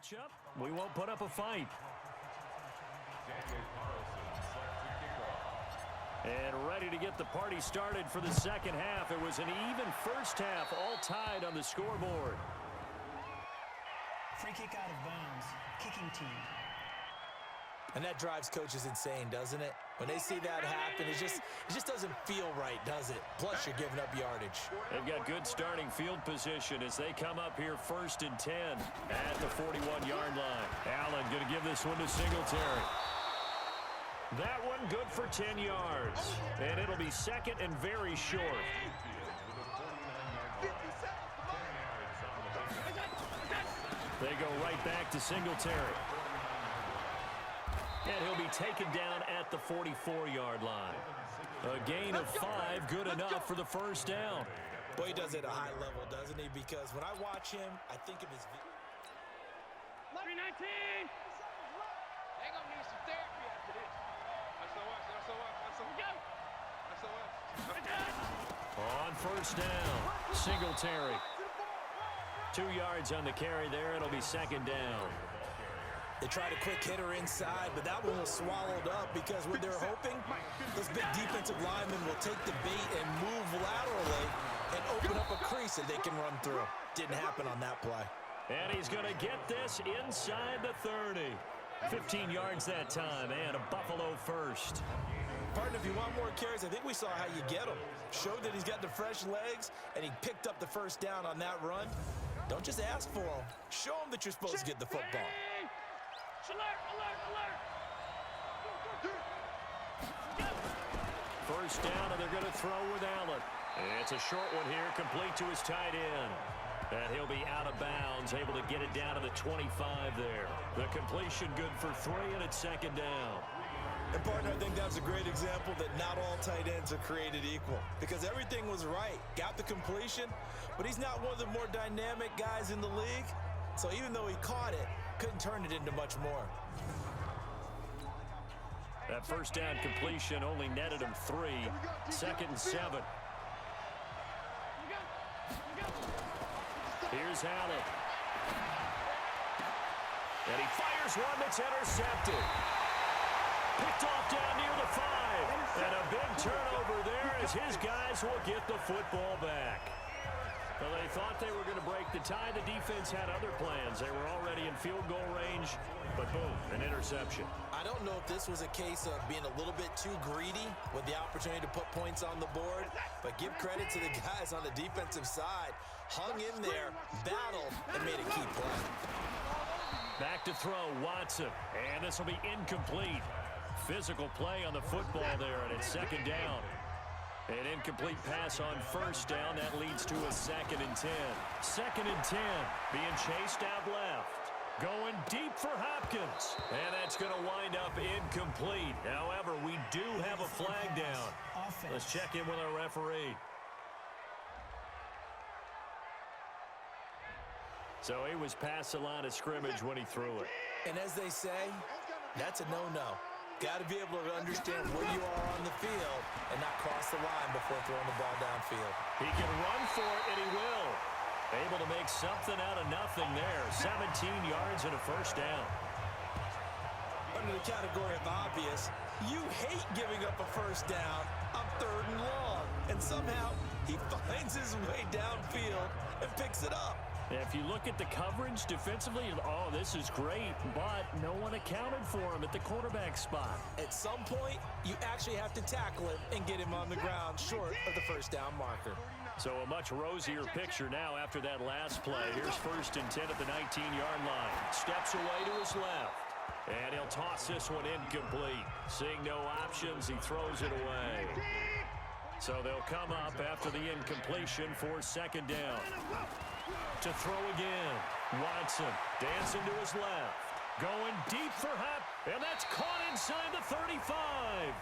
matchup. We won't put up a fight. And ready to get the party started for the second half. It was an even first half, all tied on the scoreboard. Free kick out of bounds, kicking team. And that drives coaches insane, doesn't it? When they see that happen, it just doesn't feel right, does it? Plus, you're giving up yardage. They've got good starting field position as they come up here 1st and 10 at the 41-yard line. Allen going to give this one to Singletary. That one good for 10 yards. And it'll be second and very short. They go right back to Singletary. And he'll be taken down at the 44-yard line. A gain of 5, good enough for the first down. Boy, he does it at a high level, doesn't he? Because when I watch him, I think of his... 319! They're going to need some therapy after this. On first down, Singletary. 2 yards on the carry there. It'll be second down. They tried a quick hitter inside, but that one was swallowed up because what they're hoping, those big defensive linemen will take the bait and move laterally and open up a crease that they can run through. Didn't happen on that play. And he's going to get this inside the 30. 15 yards that time, and a Buffalo first. Partner, if you want more carries, I think we saw how you get them. Showed that he's got the fresh legs, and he picked up the first down on that run. Don't just ask for them. Show them that you're supposed to get the football. Alert, alert, alert. First down, and they're going to throw with Allen. And it's a short one here, complete to his tight end. And he'll be out of bounds, able to get it down to the 25 there. The completion good for 3, and it's second down. And, partner, I think that's a great example that not all tight ends are created equal. Because everything was right. Got the completion, but he's not one of the more dynamic guys in the league. So even though he caught it, couldn't turn it into much more. That first down completion only netted him 3. 2nd and 7. Here's Allen. And he fires one that's intercepted. Picked off down near the 5. And a big turnover there as his guys will get the football back. Well, they thought they were going to break the tie. The defense had other plans. They were already in field goal range, but boom, an interception. I don't know if this was a case of being a little bit too greedy with the opportunity to put points on the board, but give credit to the guys on the defensive side. Hung in there, battled, and made a key play. Back to throw, Watson, and this will be incomplete. Physical play on the football there, and it's second down. An incomplete pass on first down. That leads to a 2nd and 10. 2nd and 10. Being chased out left. Going deep for Hopkins. And that's going to wind up incomplete. However, we do have a flag down. Let's check in with our referee. So he was past the line of scrimmage when he threw it. And as they say, that's a no-no. Got to be able to understand where you are on the field and not cross the line before throwing the ball downfield. He can run for it, and he will. Able to make something out of nothing there. 17 yards and a first down. Under the category of obvious, you hate giving up a first down on 3rd and long. And somehow he finds his way downfield and picks it up. If you look at the coverage defensively, oh, this is great, but no one accounted for him at the quarterback spot. At some point, you actually have to tackle him and get him on the ground short of the first down marker. So a much rosier picture now after that last play. Here's 1st and 10 at the 19-yard line. Steps away to his left. And he'll toss this one incomplete. Seeing no options, he throws it away. So they'll come up after the incompletion for second down. To throw again. Watson dancing to his left. Going deep for Hop. And that's caught inside the 35.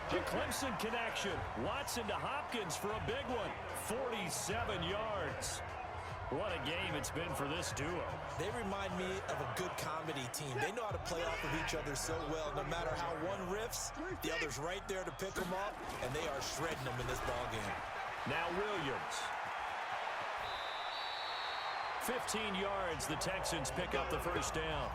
The Clemson connection. Watson to Hopkins for a big one. 47 yards. What a game it's been for this duo. They remind me of a good comedy team. They know how to play off of each other so well. No matter how one riffs, the other's right there to pick them up, and they are shredding them in this ballgame. Now Williams. 15 yards, the Texans pick up the first down.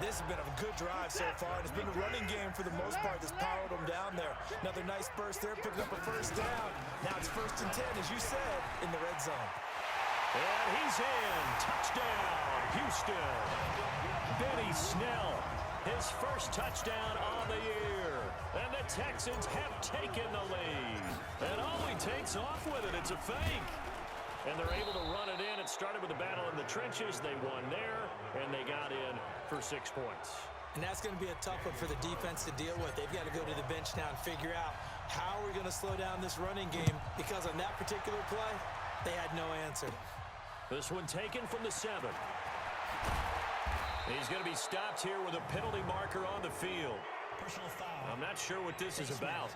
This has been a good drive so far. It's been a running game for the most part that's powered them down there. Another nice burst there, picking up a first down. Now it's 1st and 10, as you said, in the red zone. And he's in. Touchdown, Houston. Benny Snell, his first touchdown on the year. And the Texans have taken the lead. And oh, he takes off with it. It's a fake. And they're able to run it in. It started with a battle in the trenches. They won there, and they got in for 6 points. And that's going to be a tough one for the defense to deal with. They've got to go to the bench now and figure out how we're going to slow down this running game, because on that particular play, they had no answer. This one taken from the 7. He's going to be stopped here with a penalty marker on the field. Personal foul. I'm not sure what this is about.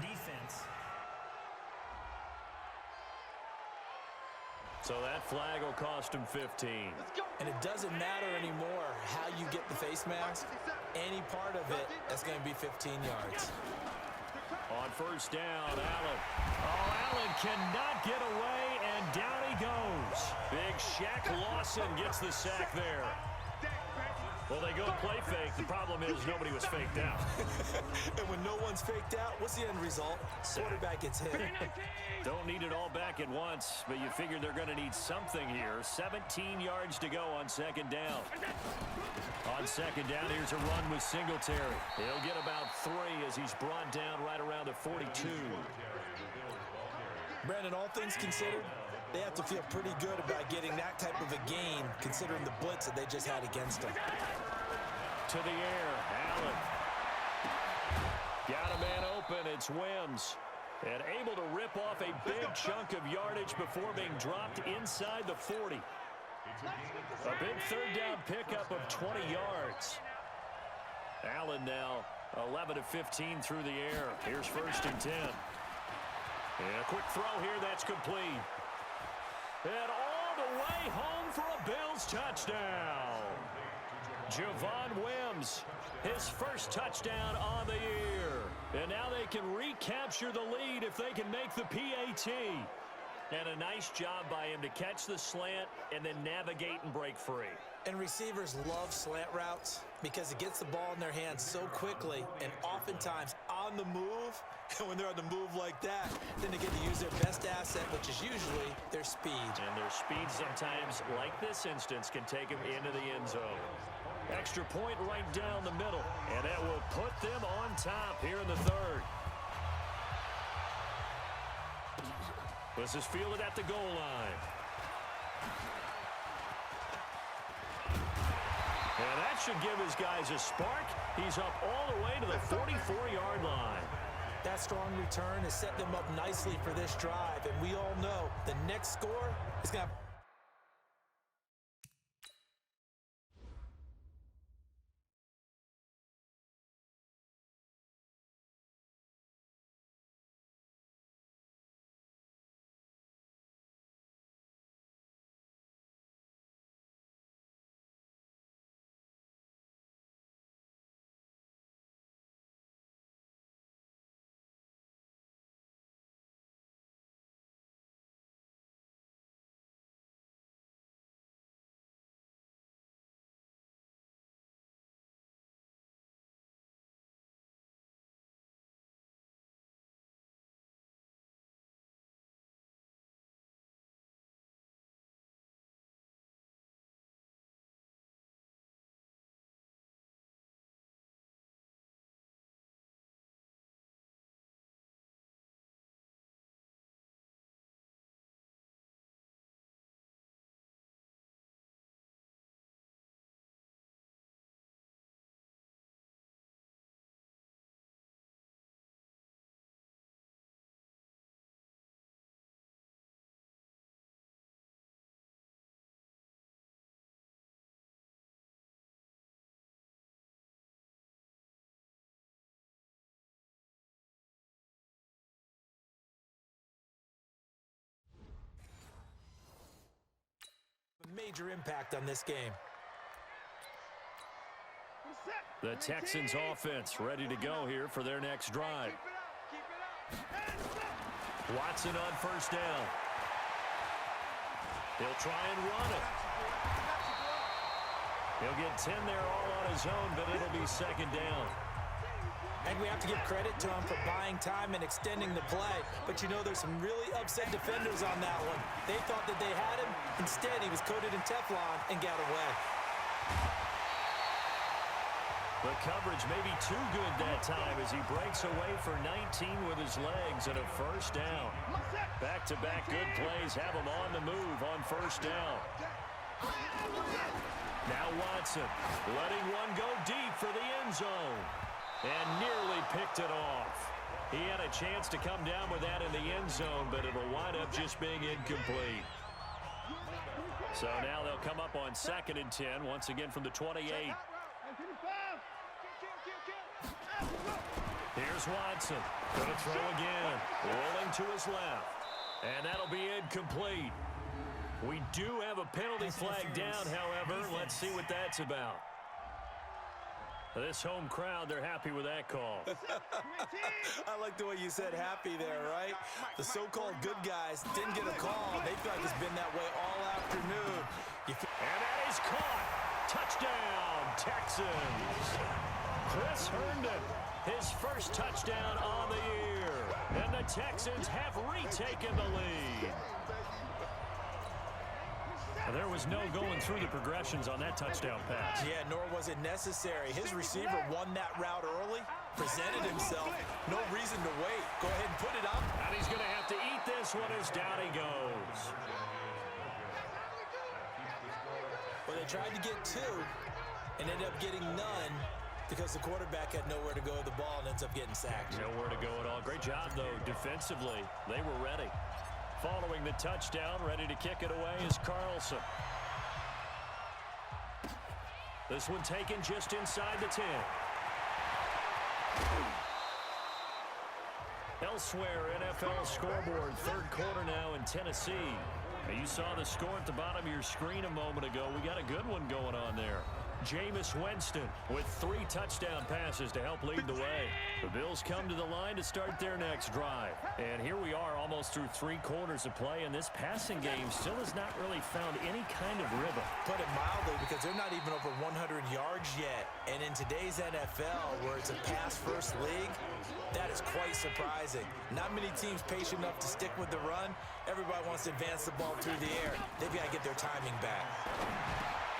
Defense. So that flag will cost him 15. And it doesn't matter anymore how you get the face mask. Any part of it, that's going to be 15 yards. On first down, Allen. Oh, Allen cannot get away, and down he goes. Big Shaq Lawson gets the sack there. Well, they go play fake. The problem is nobody was faked out. And when no one's faked out, what's the end result? Quarterback gets hit. Don't need it all back at once, but you figure they're going to need something here. 17 yards to go on 2nd down. On 2nd down, here's a run with Singletary. He'll get about 3 as he's brought down right around the 42. Brandon, all things considered, they have to feel pretty good about getting that type of a gain, considering the blitz that they just had against them. To the air, Allen. Got a man open, it's Wims. And able to rip off a big chunk of yardage before being dropped inside the 40. A big 3rd down pickup of 20 yards. Allen now 11 of 15 through the air. Here's 1st and 10. And a quick throw here, that's complete. And all the way home for a Bills touchdown. Javon Wims, his first touchdown on the year. And now they can recapture the lead if they can make the PAT. And a nice job by him to catch the slant and then navigate and break free. And receivers love slant routes because it gets the ball in their hands so quickly and oftentimes on the move. And when they're on the move like that, then they get to use their best asset, which is usually their speed. And their speed sometimes, like this instance, can take them into the end zone. Extra point right down the middle, and that will put them on top here in the 3rd. This is fielded at the goal line. And that should give his guys a spark. He's up all the way to the 44-yard line. That strong return has set them up nicely for this drive, and we all know the next score is going to... Major impact on this game. The Texans offense ready to go here for their next drive. Watson on first down. He'll try and run it. He'll get 10 there all on his own, but it'll be second down. And we have to give credit to him for buying time and extending the play. But you know, there's some really upset defenders on that one. They thought that they had him. Instead, he was coated in Teflon and got away. The coverage may be too good that time as he breaks away for 19 with his legs and a first down. Back-to-back good plays have him on the move on first down. Now Watson letting one go deep for the end zone. And nearly picked it off. He had a chance to come down with that in the end zone, but it'll wind up just being incomplete. So now they'll come up on 2nd and 10, once again from the 28. Here's Watson. Going to throw again. Rolling to his left. And that'll be incomplete. We do have a penalty flag down, however. Let's see what that's about. This home crowd, they're happy with that call. I like the way you said happy there, right? The so-called good guys didn't get a call. They feel like it's been that way all afternoon. And that is caught. Touchdown, Texans. Chris Herndon, his first touchdown on the year. And the Texans have retaken the lead. There was no going through the progressions on that touchdown pass. Yeah, nor was it necessary. His receiver won that route early, presented himself. No reason to wait. Go ahead and put it up. And he's going to have to eat this one as down he goes. Well, they tried to get 2 and ended up getting none because the quarterback had nowhere to go with the ball and ends up getting sacked. Nowhere to go at all. Great job, though, defensively. They were ready. Following the touchdown, ready to kick it away is Carlson. This one taken just inside the 10. Elsewhere, NFL scoreboard, 3rd quarter now in Tennessee. Now, you saw the score at the bottom of your screen a moment ago. We got a good one going on there. Jameis Winston with 3 touchdown passes to help lead the way. The Bills come to the line to start their next drive. And here we are almost through 3 quarters of play, and this passing game still has not really found any kind of rhythm. Put it mildly, because they're not even over 100 yards yet. And in today's NFL, where it's a pass-first league, that is quite surprising. Not many teams patient enough to stick with the run. Everybody wants to advance the ball through the air. They've got to get their timing back.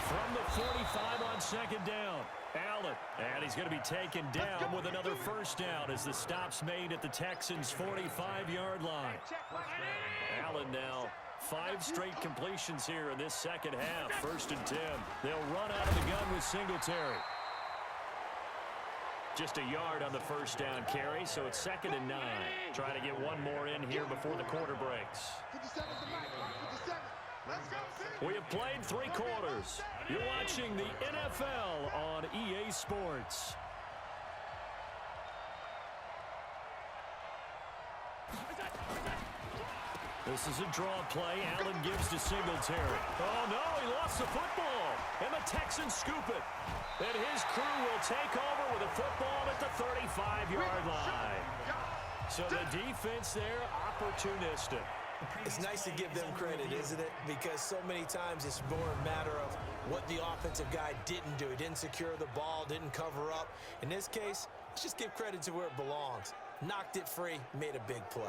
From the 45 on 2nd down, Allen. And he's going to be taken down with another first down as the stop's made at the Texans' 45-yard line. Allen now 5 straight completions here in this second half. 1st and 10. They'll run out of the gun with Singletary. Just a yard on the first down carry, so it's 2nd and 9. Try to get one more in here before the quarter breaks. We have played 3 quarters. You're watching the NFL on EA Sports. This is a draw play. Allen gives to Singletary. Oh, no, he lost the football. And the Texans scoop it. And his crew will take over with a football at the 35-yard line. So the defense there, opportunistic. It's nice to give them credit, isn't it? Because so many times it's more a matter of what the offensive guy didn't do. He didn't secure the ball, didn't cover up. In this case, let's just give credit to where it belongs. Knocked it free, made a big play.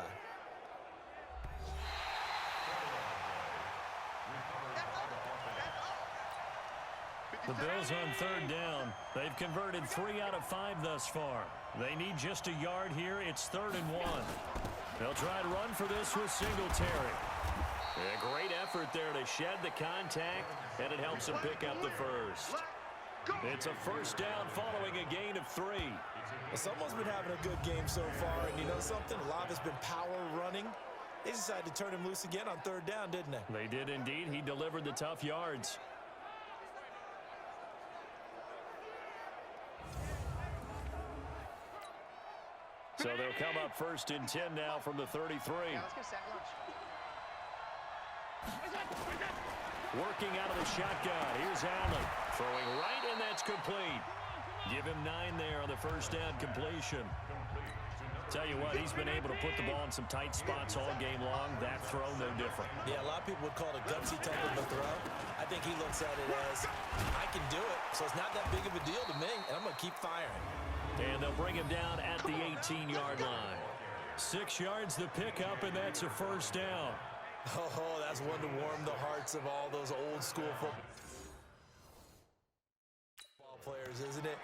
The Bills on 3rd down. They've converted 3 out of 5 thus far. They need just a yard here. It's 3rd and 1. They'll try to run for this with Singletary. A great effort there to shed the contact, and it helps him pick up the first. It's a first down following a gain of 3. Well, someone's been having a good game so far, and you know something? A lot has been power running. They decided to turn him loose again on 3rd down, didn't they? They did indeed. He delivered the tough yards. So they'll come up 1st and 10 now from the 33. Yeah, let's go sack lunch. Working out of the shotgun. Here's Allen. Throwing right, and that's complete. Give him 9 there on the first down completion. Tell you what, he's been able to put the ball in some tight spots all game long. That throw, no different. Yeah, a lot of people would call it a gutsy type of a throw. I think he looks at it as, I can do it, so it's not that big of a deal to me, and I'm going to keep firing. And they'll bring him down at the 18-yard line. 6 yards the pickup, and that's a first down. Oh, that's one to warm the hearts of all those old-school football players, isn't it?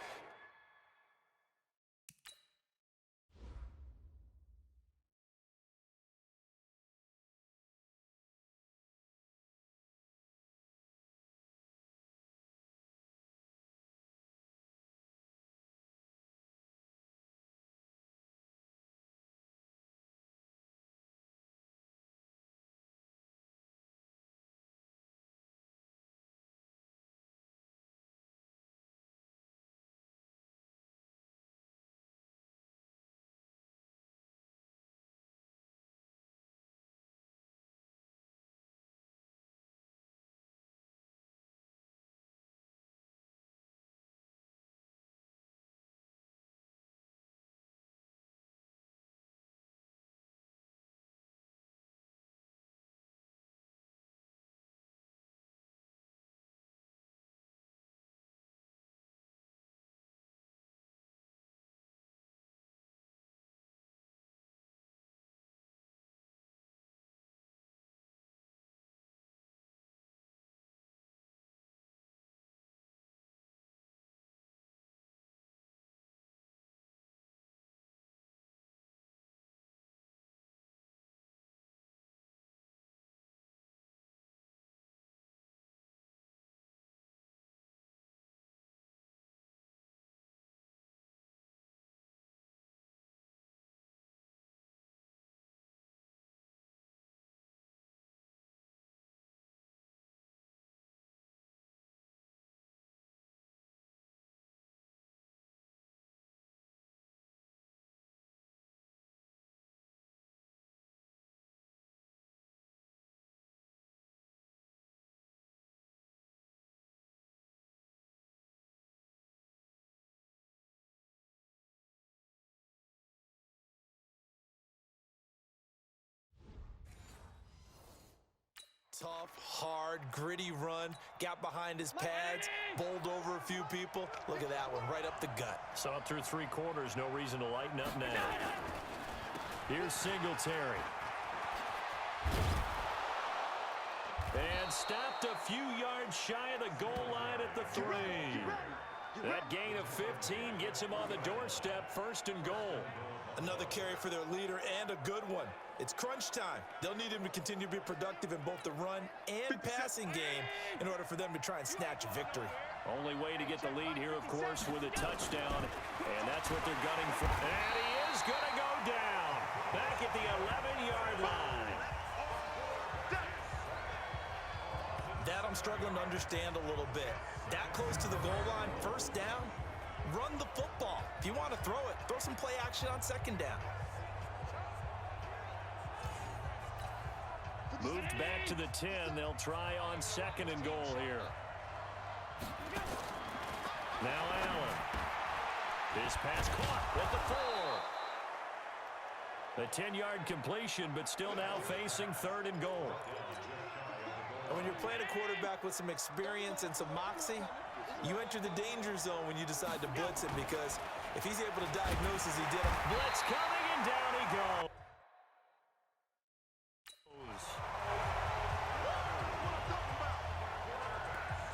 Tough, hard, gritty run. Got behind his pads, bowled over a few people. Look at that one, right up the gut. Saw it through 3 quarters. No reason to lighten up now. Here's Singletary. And stopped a few yards shy of the goal line at the 3. That gain of 15 gets him on the doorstep, 1st and goal. Another carry for their leader and a good one. It's crunch time. They'll need him to continue to be productive in both the run and passing game in order for them to try and snatch a victory. Only way to get the lead here, of course, with a touchdown. And that's what they're gunning for. And he is going to go down back at the 11-yard line. That I'm struggling to understand a little bit. That close to the goal line, 1st down, run the football. If you want to throw it, throw some play action on 2nd down. Moved back to the 10. They'll try on 2nd and goal here. Now Allen. His pass caught at the 4. A 10-yard completion, but still now facing 3rd and goal. And when you're playing a quarterback with some experience and some moxie, you enter the danger zone when you decide to blitz him, because if he's able to diagnose as he did. Blitz coming, and down he goes.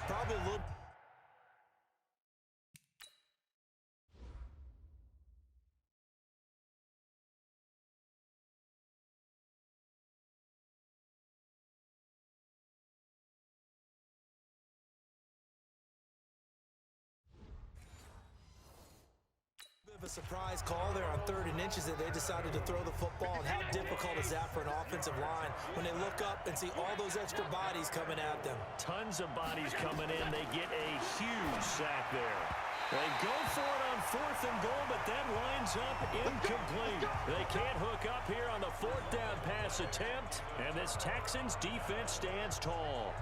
Probably a little. Bit of a surprise call there on 3rd and inches that they decided to throw the football. And how difficult is that for an offensive line when they look up and see all those extra bodies coming at them? Tons of bodies coming in. They get a huge sack there. They go for it on 4th and goal, but that lines up incomplete. They can't hook up here on the 4th down pass attempt, and this Texans defense stands tall.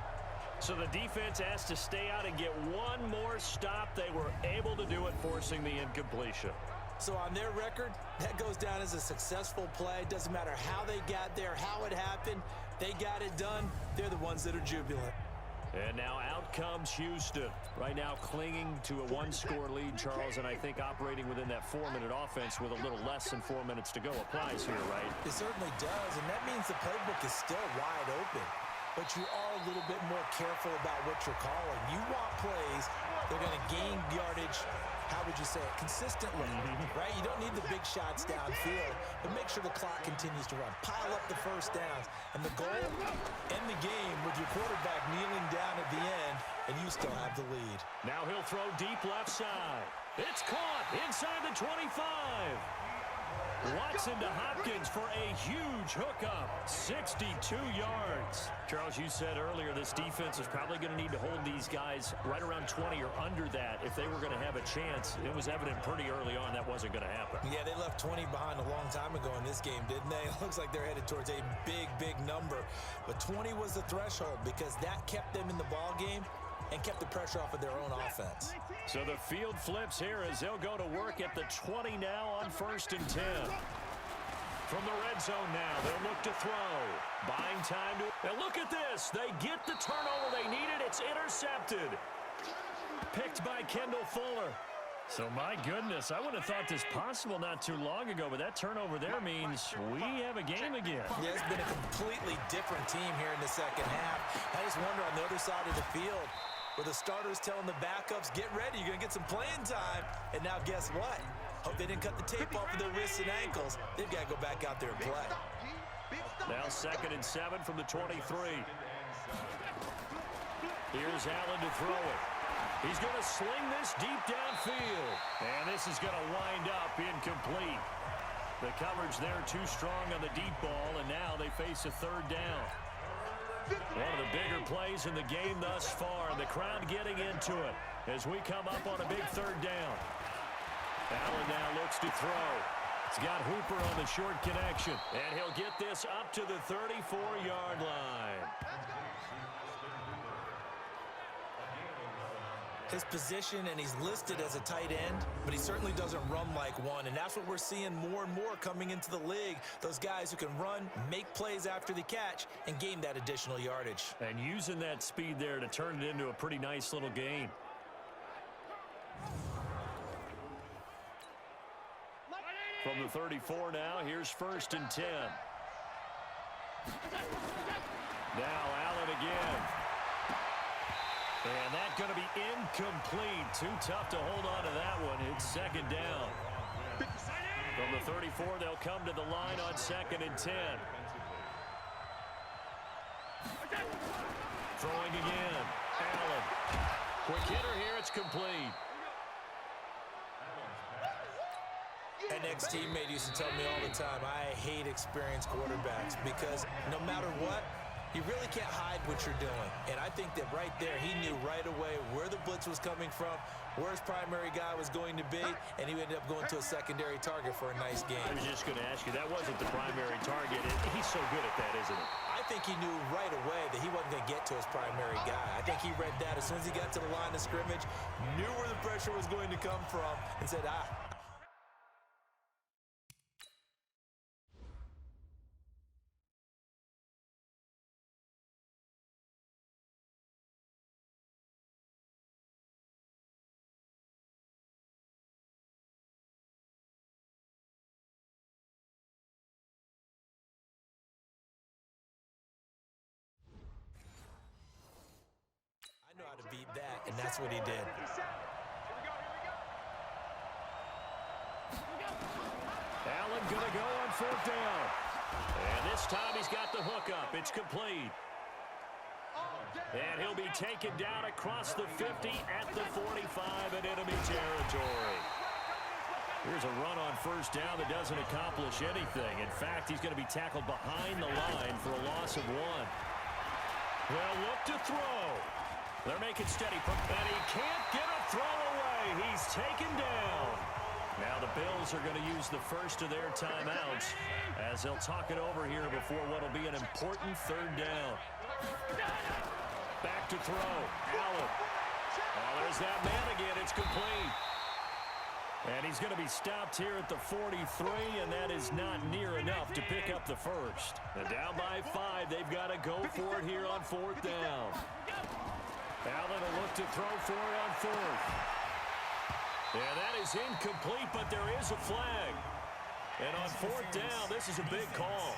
So the defense has to stay out and get one more stop. They were able to do it, forcing the incompletion. So on their record, that goes down as a successful play. Doesn't matter how they got there, how it happened. They got it done. They're the ones that are jubilant. And now out comes Houston. Right now clinging to a one-score lead, Charles, and I think operating within that 4-minute offense with a little less than 4 minutes to go applies here, right? It certainly does, and that means the playbook is still wide open. But you are a little bit more careful about what you're calling. You want plays that are going to gain yardage, how would you say it, consistently, right? You don't need the big shots downfield, but make sure the clock continues to run. Pile up the first downs. And the goal, end the game with your quarterback kneeling down at the end, and you still have the lead. Now he'll throw deep left side. It's caught inside the 25. Watson to Hopkins for a huge hookup, 62 yards. Charles, you said earlier this defense is probably going to need to hold these guys right around 20 or under that if they were going to have a chance. It was evident pretty early on that wasn't going to happen. Yeah, they left 20 behind a long time ago in this game, didn't they? It looks like they're headed towards a big, big number. But 20 was the threshold because that kept them in the ball game and kept the pressure off of their own offense. So the field flips here as they'll go to work at the 20 now on 1st and 10. From the red zone now, they'll look to throw. Buying time to... And look at this. They get the turnover they needed. It's intercepted. Picked by Kendall Fuller. So, my goodness, I would have thought this possible not too long ago, but that turnover there means we have a game again. Yeah, it's been a completely different team here in the second half. I just wonder on the other side of the field, where the starters telling the backups, get ready, you're going to get some playing time. And now guess what? Hope they didn't cut the tape off of their wrists and ankles. They've got to go back out there and play. Now 2nd and 7 from the 23. Here's Allen to throw it. He's going to sling this deep downfield. And this is going to wind up incomplete. The coverage there too strong on the deep ball, and now they face a 3rd down. One of the bigger plays in the game thus far, and the crowd getting into it as we come up on a big 3rd down. Allen now looks to throw. He's got Hooper on the short connection, and he'll get this up to the 34-yard line. His position, and he's listed as a tight end, but he certainly doesn't run like one, and that's what we're seeing more and more coming into the league. Those guys who can run, make plays after the catch, and gain that additional yardage. And using that speed there to turn it into a pretty nice little game. From the 34 now, here's 1st and 10. Now Allen again. And that's going to be incomplete. Too tough to hold on to that one. It's 2nd down. From the 34, they'll come to the line on 2nd and 10. Throwing again. Allen. Quick hitter here. It's complete. An ex-teammate used to tell me all the time, I hate experienced quarterbacks because no matter what, you really can't hide what you're doing. And I think that right there, he knew right away where the blitz was coming from, where his primary guy was going to be, and he ended up going to a secondary target for a nice game. I was just going to ask you, that wasn't the primary target. He's so good at that, isn't he? I think he knew right away that he wasn't going to get to his primary guy. I think he read that as soon as he got to the line of scrimmage, knew where the pressure was going to come from, and said, I know how to beat that, and that's what he did. Allen going to go on 4th down. And this time he's got the hookup. It's complete. And he'll be taken down across the 50 at the 45 in enemy territory. Here's a run on 1st down that doesn't accomplish anything. In fact, he's going to be tackled behind the line for a loss of 1. They'll look to throw. They're making steady. And he can't get a throw away. He's taken down. Now the Bills are going to use the first of their timeouts as they'll talk it over here before what will be an important 3rd down. Back to throw. Allen. Oh, there's that man again. It's complete. And he's going to be stopped here at the 43, and that is not near enough to pick up the first. And down by 5, they've got to go for it here on 4th down. Allen will look to throw for it on 4th. And that is incomplete, but there is a flag. And on 4th down, this is a big call.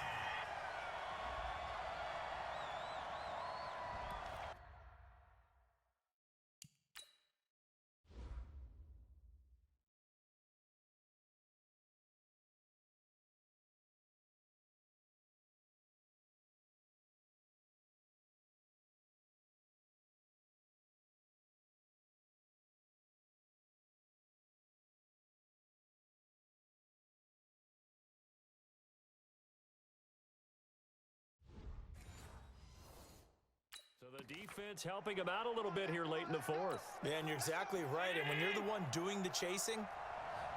So the defense helping him out a little bit here late in the 4th. Man, you're exactly right. And when you're the one doing the chasing,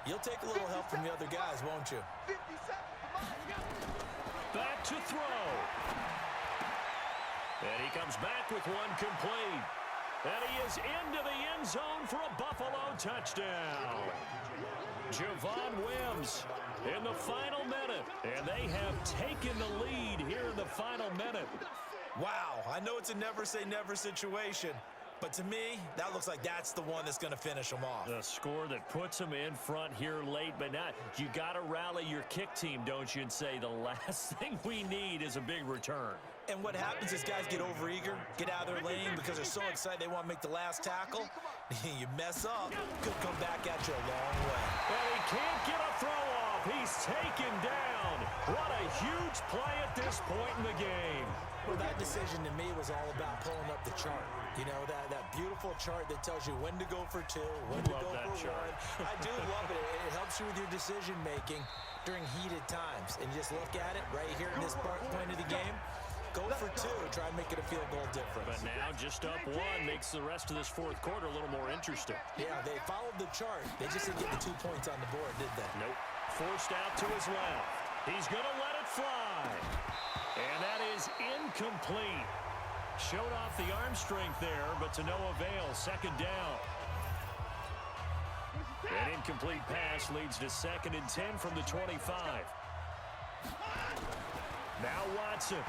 you'll take a little help from the other guys, won't you? 50 seconds. Come on. Back to throw. And he comes back with one complete. And he is into the end zone for a Buffalo touchdown. Javon Wims in the final minute. And they have taken the lead here in the final minute. Wow, I know it's a never-say-never situation, but to me, that looks like that's the one that's going to finish them off. The score that puts them in front here late, but not. You got to rally your kick team, don't you, and say the last thing we need is a big return. And what happens is guys get overeager, get out of their lane because they're so excited they want to make the last tackle. You mess up, could come back at you a long way. And he can't get a throw off. He's taken down. What a huge play at this point in the game. Well, that decision to me was all about pulling up the chart. You know, that beautiful chart that tells you when to go for 2, when to go for 1. I do love it. It helps you with your decision-making during heated times. And you just look at it right here in this point of the game. Go for 2. Try and make it a field goal difference. But now just up 1 makes the rest of this 4th quarter a little more interesting. Yeah, they followed the chart. They just didn't get the 2 points on the board, did they? Nope. Forced out to his left. He's going to let it fly. And that is incomplete. Showed off the arm strength there, but to no avail. 2nd down. An incomplete pass leads to 2nd and 10 from the 25. Now Watson.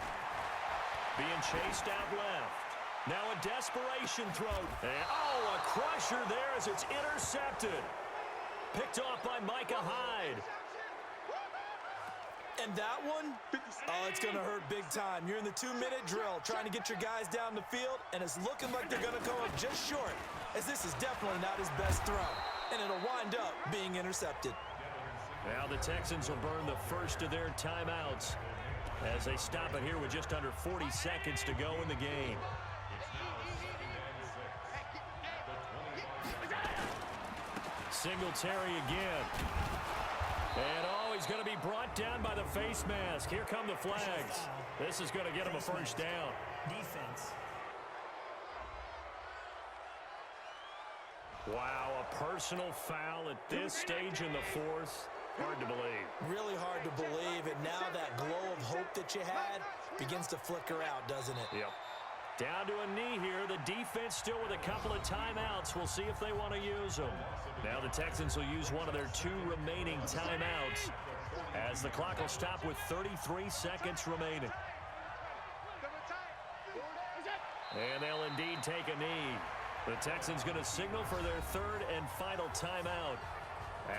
Being chased out left. Now a desperation throw. And, a crusher there as it's intercepted. Picked off by Micah Hyde. And that one, it's going to hurt big time. You're in the 2-minute drill trying to get your guys down the field, and it's looking like they're going to come up just short, as this is definitely not his best throw. And it'll wind up being intercepted. Now the Texans will burn the first of their timeouts as they stop it here with just under 40 seconds to go in the game. Singletary again. And he's going to be brought down by the face mask. Here come the flags. This is going to get him a first down. Defense. Wow, a personal foul at this stage in the 4th. Hard to believe. Really hard to believe, and now that glow of hope that you had begins to flicker out, doesn't it? Yep. Down to a knee here. The defense still with a couple of timeouts. We'll see if they want to use them. Now the Texans will use one of their 2 remaining timeouts as the clock will stop with 33 seconds remaining. And they'll indeed take a knee. The Texans going to signal for their 3rd and final timeout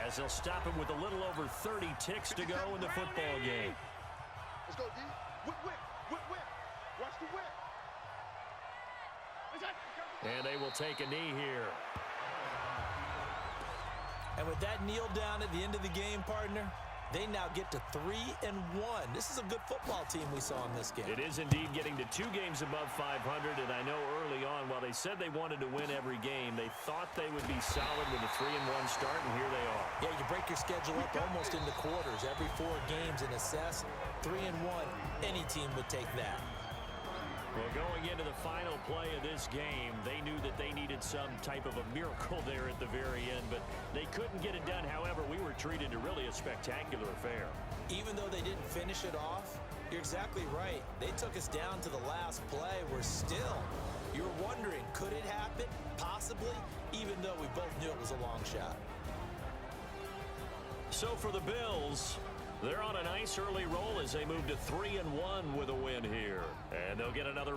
as they'll stop him with a little over 30 ticks to go in the football game. Let's go, D. Whip, whip, whip, whip. Watch the whip. And they will take a knee here. And with that kneel down at the end of the game, partner, they now get to 3-1. This is a good football team we saw in this game. It is indeed getting to 2 games above 500, and I know early on, while they said they wanted to win every game, they thought they would be solid with a 3-1 start, and here they are. Yeah, you break your schedule up almost into quarters, every 4 games, and assess 3-1. Any team would take that. Well, going into the final play of this game, they knew that they needed some type of a miracle there at the very end, but they couldn't get it done. However, we were treated to really a spectacular affair. Even though they didn't finish it off, you're exactly right. They took us down to the last play. We're still, you were wondering, could it happen? Possibly, even though we both knew it was a long shot. So for the Bills, they're on a nice early roll as they move to 3-1 with a win here. And they'll get another